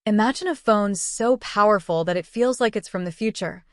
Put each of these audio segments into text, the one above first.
Imagine a phone so powerful that it feels like it's from the future.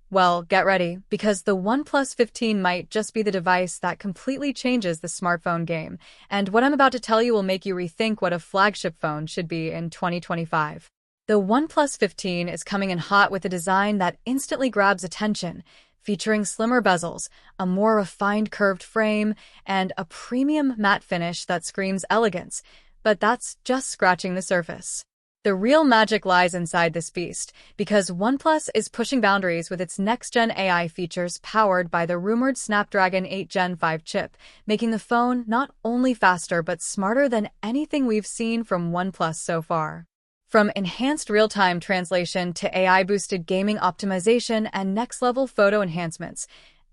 Well, get ready, because the OnePlus 15 might just be the device that completely changes the smartphone game. And what I'm about to tell you will make you rethink what a flagship phone should be in 2025. The OnePlus 15 is coming in hot with a design that instantly grabs attention, featuring slimmer bezels, a more refined curved frame, and a premium matte finish that screams elegance. But that's just scratching the surface. The real magic lies inside this beast, because OnePlus is pushing boundaries with its next-gen AI features powered by the rumored Snapdragon 8 Gen 5 chip, making the phone not only faster but smarter than anything we've seen from OnePlus so far. From enhanced real-time translation to AI-boosted gaming optimization and next-level photo enhancements,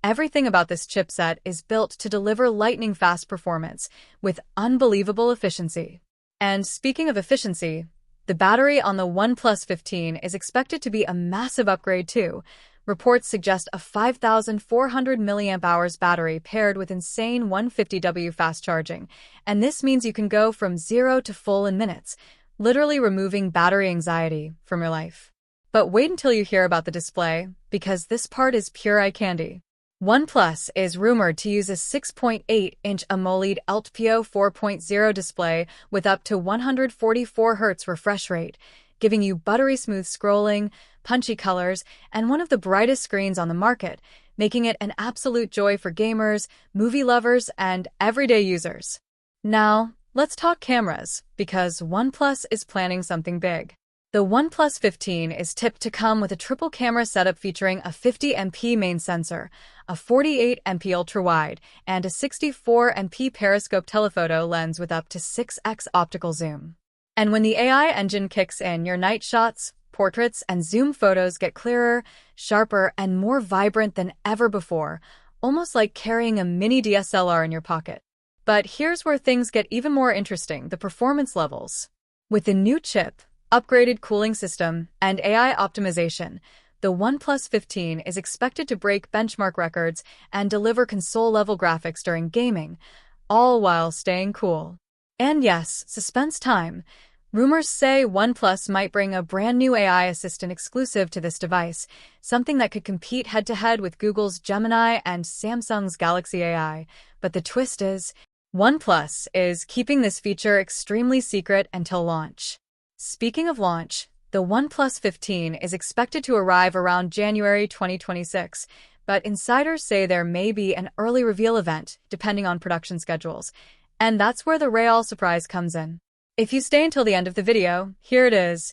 everything about this chipset is built to deliver lightning-fast performance with unbelievable efficiency. And speaking of efficiency, the battery on the OnePlus 15 is expected to be a massive upgrade too. Reports suggest a 5,400 mAh battery paired with insane 150W fast charging, and this means you can go from 0 to full in minutes, literally removing battery anxiety from your life. But wait until you hear about the display, because this part is pure eye candy. OnePlus is rumored to use a 6.8-inch AMOLED LTPO 4.0 display with up to 144 Hz refresh rate, giving you buttery smooth scrolling, punchy colors, and one of the brightest screens on the market, making it an absolute joy for gamers, movie lovers, and everyday users. Now, let's talk cameras, because OnePlus is planning something big. The OnePlus 15 is tipped to come with a triple camera setup featuring a 50MP main sensor, a 48MP ultra-wide, and a 64MP periscope telephoto lens with up to 6x optical zoom. And when the AI engine kicks in, your night shots, portraits, and zoom photos get clearer, sharper, and more vibrant than ever before, almost like carrying a mini DSLR in your pocket. But here's where things get even more interesting: the performance levels. With the new chip, upgraded cooling system, and AI optimization, the OnePlus 15 is expected to break benchmark records and deliver console-level graphics during gaming, all while staying cool. And yes, suspense time. Rumors say OnePlus might bring a brand new AI assistant exclusive to this device, something that could compete head-to-head with Google's Gemini and Samsung's Galaxy AI. But the twist is, OnePlus is keeping this feature extremely secret until launch. Speaking of launch, the OnePlus 15 is expected to arrive around January 2026, but insiders say there may be an early reveal event, depending on production schedules. And that's where the real surprise comes in. If you stay until the end of the video, here it is.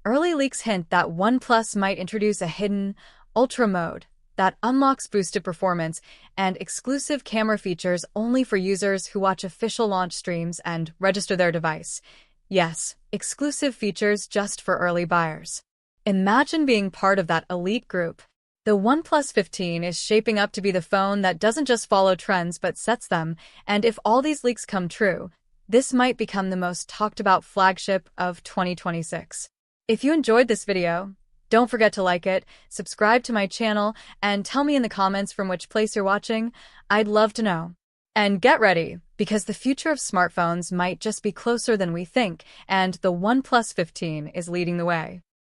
Early leaks hint that OnePlus might introduce a hidden Ultra mode that unlocks boosted performance and exclusive camera features only for users who watch official launch streams and register their device. Yes, exclusive features just for early buyers. Imagine being part of that elite group. The OnePlus 15 is shaping up to be the phone that doesn't just follow trends but sets them, and if all these leaks come true, this might become the most talked about flagship of 2026. If you enjoyed this video, don't forget to like it, subscribe to my channel, and tell me in the comments from which place you're watching. I'd love to know. And get ready, because the future of smartphones might just be closer than we think, and the OnePlus 15 is leading the way.